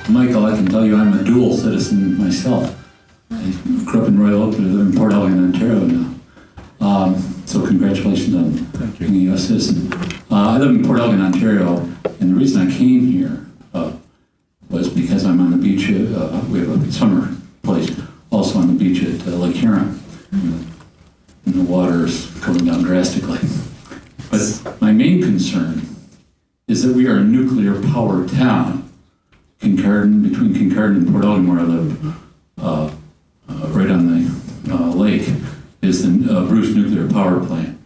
Michael, I can tell you I'm a dual citizen myself. I grew up in Royal Oak, I live in Port Elgin, Ontario now. So congratulations on being a U.S. citizen. I live in Port Elgin, Ontario, and the reason I came here was because I'm on the beach. We have a summer place also on the beach at Lake Huron. And the water is coming down drastically. But my main concern is that we are a nuclear powered town. Between Kincardine and Port Elgin, where I live, right on the lake, is the Bruce nuclear power plant.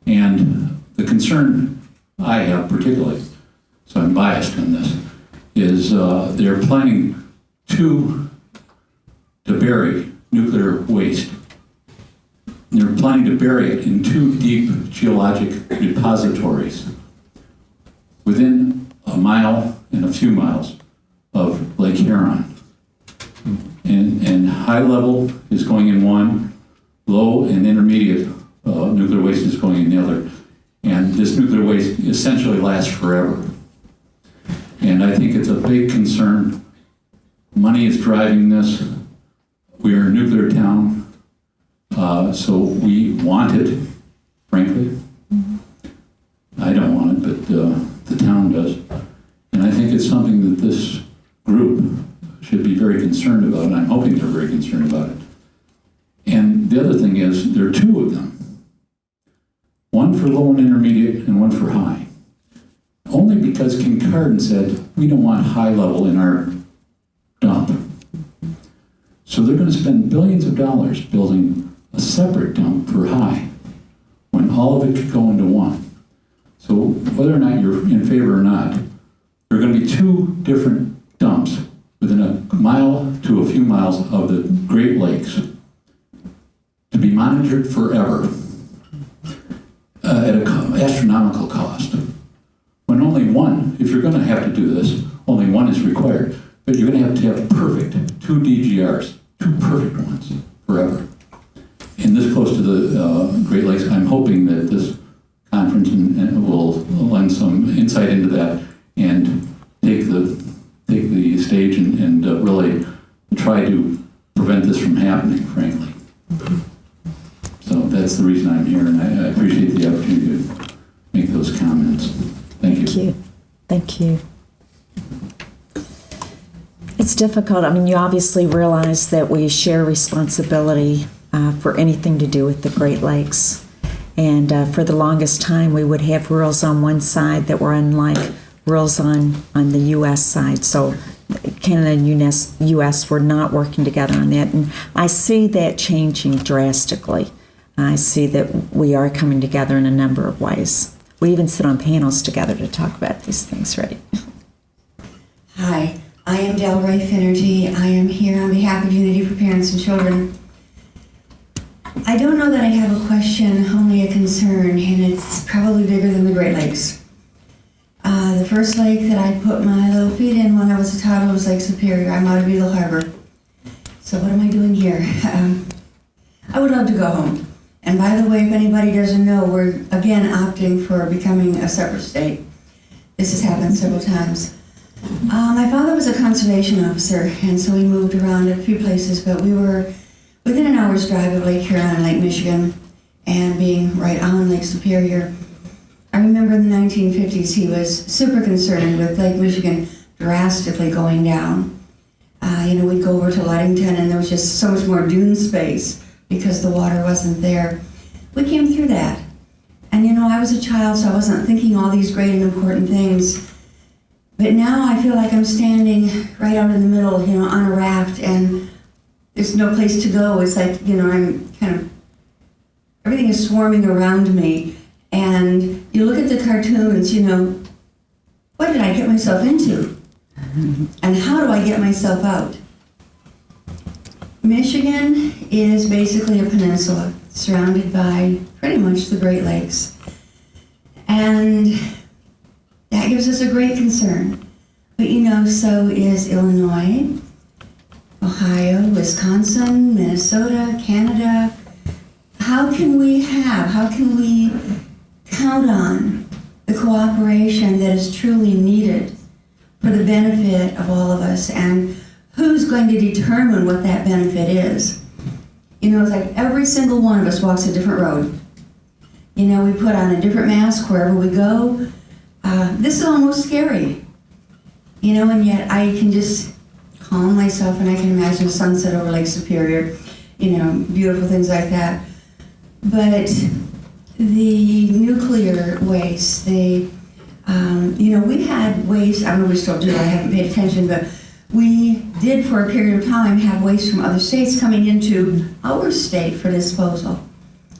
And the concern I have particularly, so I'm biased on this, is they're planning to bury nuclear waste. They're planning to bury it in 2 deep geologic depositories within a mile and a few miles of Lake Huron. And high level is going in one, low and intermediate nuclear waste is going in the other. And this nuclear waste essentially lasts forever. And I think it's a big concern. Money is driving this. We are a nuclear town, so we want it, frankly. I don't want it, but the town does. And I think it's something that this group should be very concerned about, and I'm hoping they're very concerned about it. And the other thing is, there are 2 of them. One for low and intermediate, and one for high. Only because Kincardine said, we don't want high level in our dump. So they're going to spend billions of dollars building a separate dump for high, when all of it could go into one. So whether or not you're in favor or not, there are going to be 2 different dumps within a mile to a few miles of the Great Lakes to be monitored forever at an astronomical cost. When only one, if you're going to have to do this, only one is required. But you're going to have perfect 2 DGRs, 2 perfect ones forever. And this close to the Great Lakes, I'm hoping that this conference will lend some insight into that and take the stage and really try to prevent this from happening, frankly. So that's the reason I'm here, and I appreciate the opportunity to make those comments. Thank you. Thank you. It's difficult. I mean, you obviously realize that we share responsibility for anything to do with the Great Lakes. And for the longest time, we would have rules on one side that were unlike rules on the U.S. side. So Canada and U.S. were not working together on that. And I see that changing drastically. I see that we are coming together in a number of ways. We even sit on panels together to talk about these things, right? Hi, I am Delray Finnerty. I am here on behalf of Unity for Parents and Children. I don't know that I have a question, only a concern, and it's probably bigger than the Great Lakes. The first lake that I put my little feet in when I was a toddler was Lake Superior. I'm out of Beagle Harbor. So what am I doing here? I would love to go home. And by the way, if anybody doesn't know, we're again opting for becoming a separate state. This has happened several times. My father was a conservation officer, and so we moved around a few places, but we were within an hour's drive of Lake Huron and Lake Michigan, and being right on Lake Superior. I remember in the 1950s he was super concerned with Lake Michigan drastically going down. We'd go over to Ludington and there was just so much more dune space because the water wasn't there. We came through that. And I was a child, so I wasn't thinking all these great and important things. But now I feel like I'm standing right out in the middle, on a raft, and there's no place to go. It's like, I'm kind of, everything is swarming around me. And you look at the cartoons, what did I get myself into? And how do I get myself out? Michigan is basically a peninsula surrounded by pretty much the Great Lakes. And that gives us a great concern. But so is Illinois, Ohio, Wisconsin, Minnesota, Canada. How can we kind count on the cooperation that is truly needed for the benefit of all of us, and who's going to determine what that benefit is? You know, it's like every single one of us walks a different road. You know, we put on a different mask wherever we go. This is almost scary, you know, and yet I can just calm myself, and I can imagine a sunset over Lake Superior, you know, beautiful things like that. But the nuclear waste, you know, we had waste, I don't know if we still do, I haven't paid attention, but we did for a period of time have waste from other states coming into our state for disposal.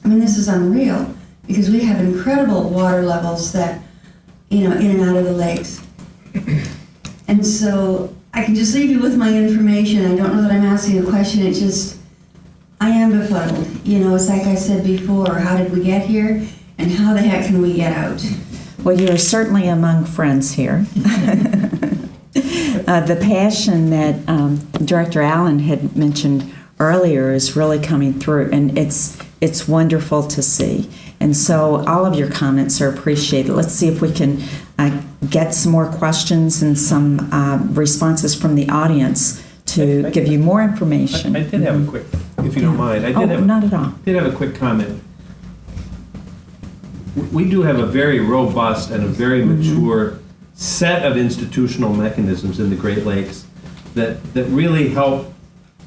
I mean, this is unreal, because we have incredible water levels that, you know, in and out of the lakes. And so I can just leave you with my information. I don't know that I'm asking a question, it's just, I am befuddled. You know, it's like I said before, how did we get here, and how the heck can we get out? Well, you are certainly among friends here. The passion that Director Allen had mentioned earlier is really coming through, and it's wonderful to see. And so all of your comments are appreciated. Let's see if we can get some more questions and some responses from the audience to give you more information. I did have a quick, if you don't mind. Not at all. Did have a quick comment. We do have a very robust and a very mature set of institutional mechanisms in the Great Lakes that really help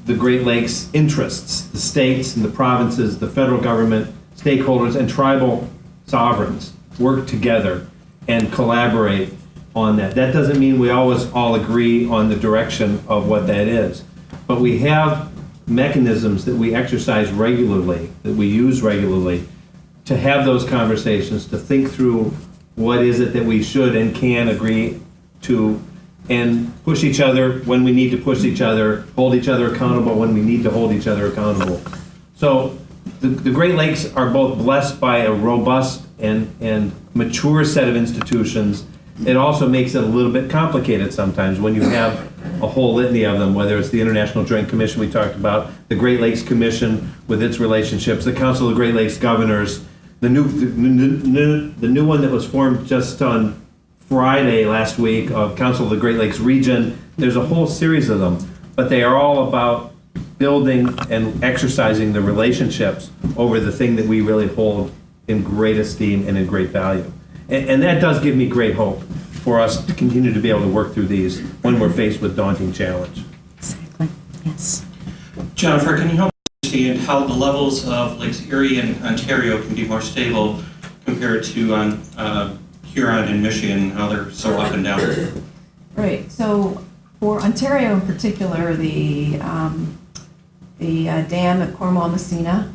the Great Lakes interests, the states and the provinces, the federal government, stakeholders, and tribal sovereigns work together and collaborate on that. That doesn't mean we always all agree on the direction of what that is, but we have mechanisms that we exercise regularly, that we use regularly, to have those conversations, to think through what is it that we should and can agree to, and push each other when we need to push each other, hold each other accountable when we need to hold each other accountable. So the Great Lakes are both blessed by a robust and mature set of institutions. It also makes it a little bit complicated sometimes when you have a whole litany of them, whether it's the International Joint Commission we talked about, the Great Lakes Commission with its relationships, the Council of Great Lakes Governors, the new one that was formed just on Friday last week of Council of the Great Lakes Region. There's a whole series of them, but they are all about building and exercising the relationships over the thing that we really hold in great esteem and in great value. And that does give me great hope for us to continue to be able to work through these when we're faced with daunting challenge. Exactly, yes. Jennifer, can you help me understand how the levels of Lakes Erie and Ontario can be more stable compared to Huron and Michigan, how they're so up and down? Right, so for Ontario in particular, the dam at Cornwall-Messina,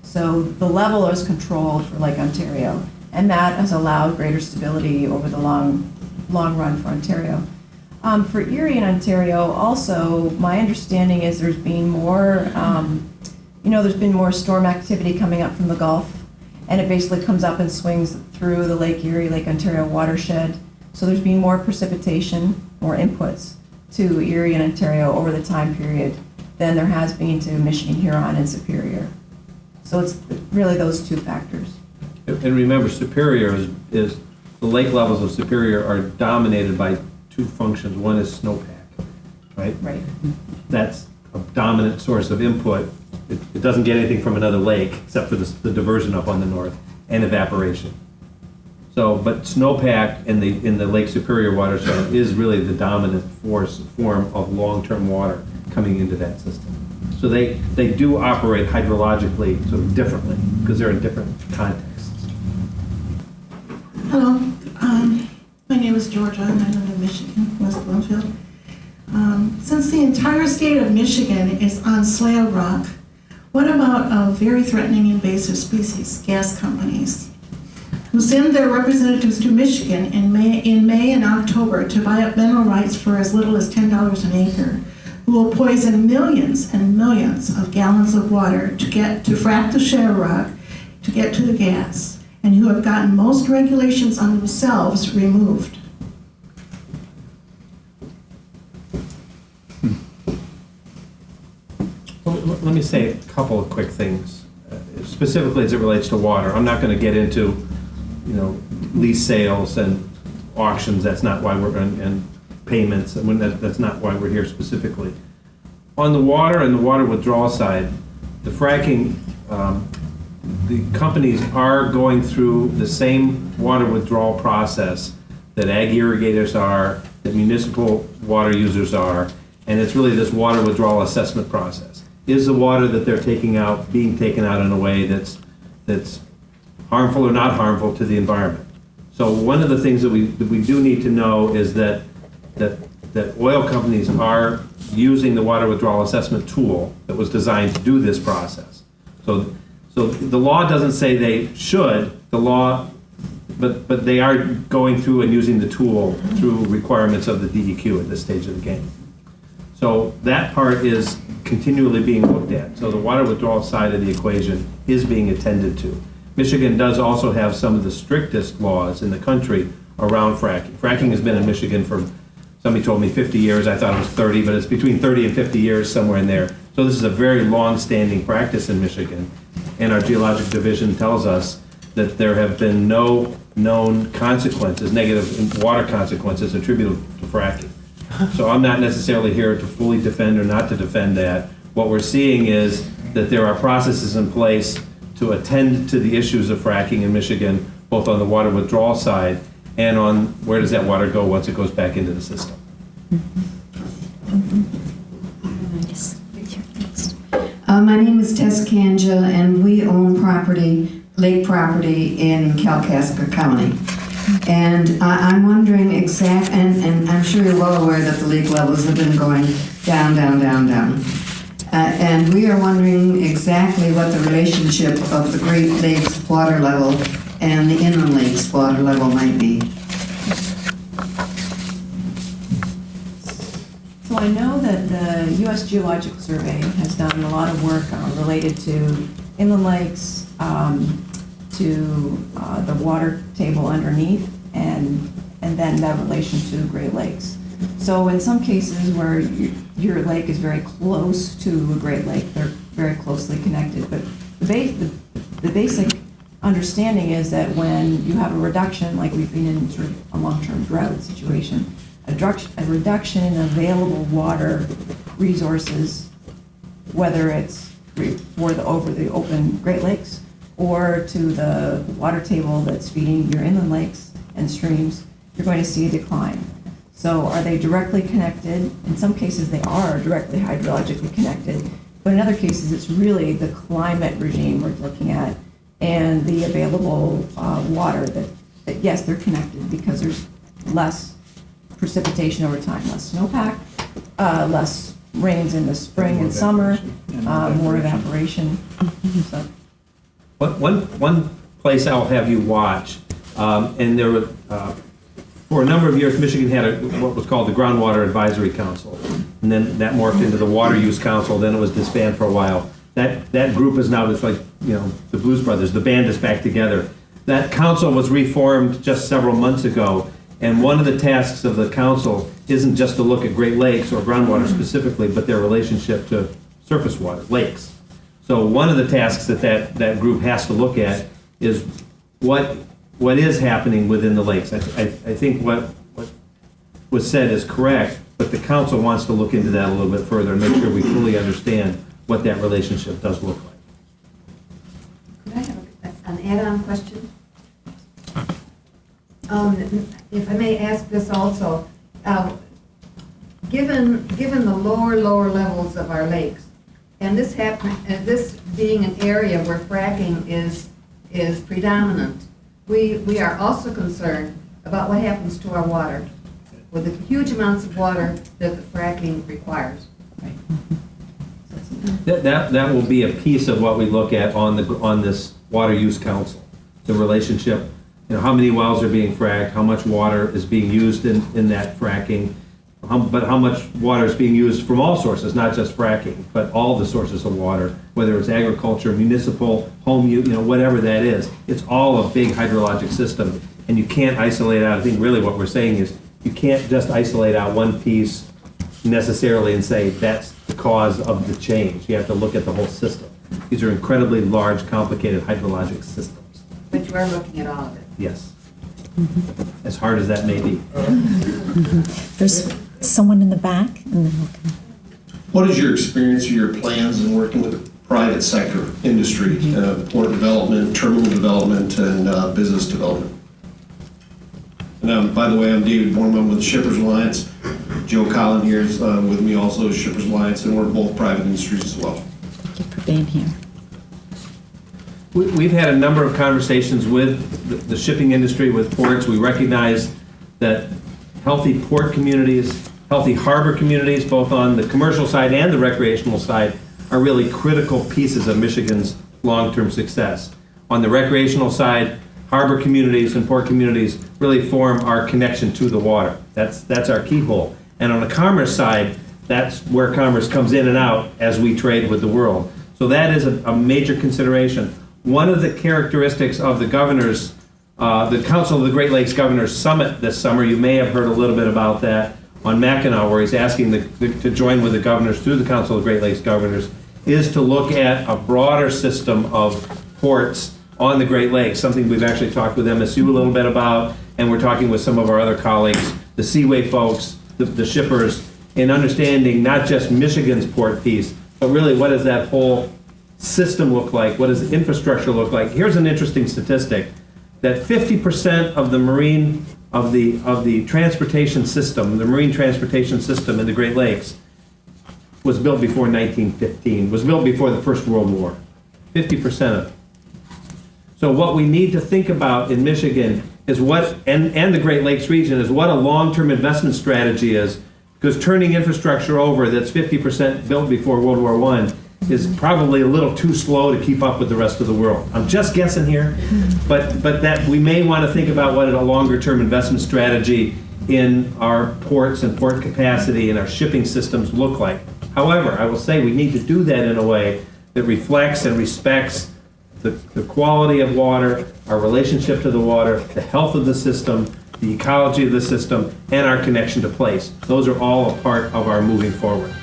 so the level is controlled for Lake Ontario, and that has allowed greater stability over the long run for Ontario. For Erie and Ontario, also, my understanding is there's been more, there's been more storm activity coming up from the Gulf, and it basically comes up and swings through the Lake Erie, Lake Ontario watershed. So there's been more precipitation, more inputs to Erie and Ontario over the time period than there has been to Michigan, Huron, and Superior. So it's really those two factors. And remember, Superior is the lake levels of Superior are dominated by two functions. One is snowpack, right? Right. That's a dominant source of input. It doesn't get anything from another lake except for the diversion up on the north and evaporation. So, but snowpack in the Lake Superior watershed is really the dominant form of long-term water coming into that system. So they do operate hydrologically sort of differently because they're in different contexts. Hello, my name is Georgia and I live in Michigan, West Bloomfield. Since the entire state of Michigan is on slab rock, what about a very threatening invasive species, gas companies, who send their representatives to Michigan in May and October to buy up mineral rights for as little as $10 an acre, who will poison millions and millions of gallons of water to frack the shale rock to get to the gas, and who have gotten most regulations on themselves removed. Let me say a couple of quick things, specifically as it relates to water. I'm not going to get into lease sales and auctions. That's not why and payments, and that's not why we're here specifically. On the water and the water withdrawal side, the fracking, the companies are going through the same water withdrawal process that ag irrigators are, that municipal water users are, and it's really this water withdrawal assessment process. Is the water that they're taking out being taken out in a way that's harmful or not harmful to the environment? So one of the things that we do need to know is that oil companies are using the water withdrawal assessment tool that was designed to do this process. So the law doesn't say they should, but they are going through and using the tool through requirements of the DEQ at this stage of the game. So that part is continually being looked at. So the water withdrawal side of the equation is being attended to. Michigan does also have some of the strictest laws in the country around fracking. Fracking has been in Michigan for, somebody told me 50 years, I thought it was 30, but it's between 30 and 50 years, somewhere in there. So this is a very long-standing practice in Michigan. And our geologic division tells us that there have been no known consequences, negative water consequences attributable to fracking. So I'm not necessarily here to fully defend or not to defend that. What we're seeing is that there are processes in place to attend to the issues of fracking in Michigan, both on the water withdrawal side and on where does that water go once it goes back into the system. My name is Tess Kanja, and we own property, lake property in Kalkaska County. And I'm wondering and I'm sure you're well aware that the lake levels have been going down, down, down, down. And we are wondering exactly what the relationship of the Great Lakes water level and the inland lakes water level might be. So I know that the U.S. Geological Survey has done a lot of work related to inland lakes, to the water table underneath, and then that relation to Great Lakes. So in some cases where your lake is very close to a Great Lake, they're very closely connected. But the basic understanding is that when you have a reduction, like we've been in sort of a long-term drought situation, a reduction in available water resources, whether it's over the open Great Lakes or to the water table that's feeding your inland lakes and streams, you're going to see a decline. So are they directly connected? In some cases they are directly hydrologically connected, but in other cases it's really the climate regime we're looking at and the available water that yes, they're connected because there's less precipitation over time, less snowpack, less rains in the spring and summer, more evaporation. So. One place I'll have you watch, and there were, for a number of years, Michigan had what was called the Groundwater Advisory Council, and then that morphed into the Water Use Council, then it was disbanded for a while. That group is now just like, the Blues Brothers, the band is back together. That council was reformed just several months ago, and one of the tasks of the council isn't just to look at Great Lakes or groundwater specifically, but their relationship to surface water, lakes. So one of the tasks that group has to look at is what is happening within the lakes. I think what was said is correct, but the council wants to look into that a little bit further and make sure we fully understand what that relationship does look like. Could I have an add-on question? If I may ask this also, given the lower levels of our lakes, and this being an area where fracking is predominant, we are also concerned about what happens to our water with the huge amounts of water that the fracking requires. That will be a piece of what we look at on this Water Use Council, the relationship. How many wells are being fracked, how much water is being used in that fracking, but how much water is being used from all sources, not just fracking, but all the sources of water, whether it's agriculture, municipal, home use, whatever that is. It's all a big hydrologic system, and you can't isolate out. I think really what we're saying is you can't just isolate out one piece necessarily and say that's the cause of the change. You have to look at the whole system. These are incredibly large, complicated hydrologic systems. But you are looking at all of it. Yes. As hard as that may be. There's someone in the back, and then we'll come. What is your experience or your plans in working with the private sector industry, port development, terminal development, and business development? And by the way, I'm David Borman with Shippers Alliance. Joe Collin here is with me also, Shippers Alliance, and we're both private industries as well. Thank you for being here. We've had a number of conversations with the shipping industry, with ports. We recognize that healthy port communities, healthy harbor communities, both on the commercial side and the recreational side, are really critical pieces of Michigan's long-term success. On the recreational side, harbor communities and port communities really form our connection to the water. That's our keyhole. And on the commerce side, that's where commerce comes in and out as we trade with the world. So that is a major consideration. One of the characteristics of the governors, the Council of the Great Lakes Governors Summit this summer, you may have heard a little bit about that on Mackinac, where he's asking to join with the governors through the Council of the Great Lakes Governors, is to look at a broader system of ports on the Great Lakes, something we've actually talked with MSU a little bit about, and we're talking with some of our other colleagues, the Seaway folks, the shippers, in understanding not just Michigan's port piece, but really what does that whole system look like? What does the infrastructure look like? Here's an interesting statistic, that 50% of the transportation system, the marine transportation system in the Great Lakes was built before 1915, was built before the First World War. 50% of it. So what we need to think about in Michigan is what, and the Great Lakes region, is what a long-term investment strategy is, because turning infrastructure over that's 50% built before World War I is probably a little too slow to keep up with the rest of the world. I'm just guessing here, but that we may want to think about what a longer-term investment strategy in our ports and port capacity and our shipping systems look like. However, I will say we need to do that in a way that reflects and respects the quality of water, our relationship to the water, the health of the system, the ecology of the system, and our connection to place. Those are all a part of our moving forward.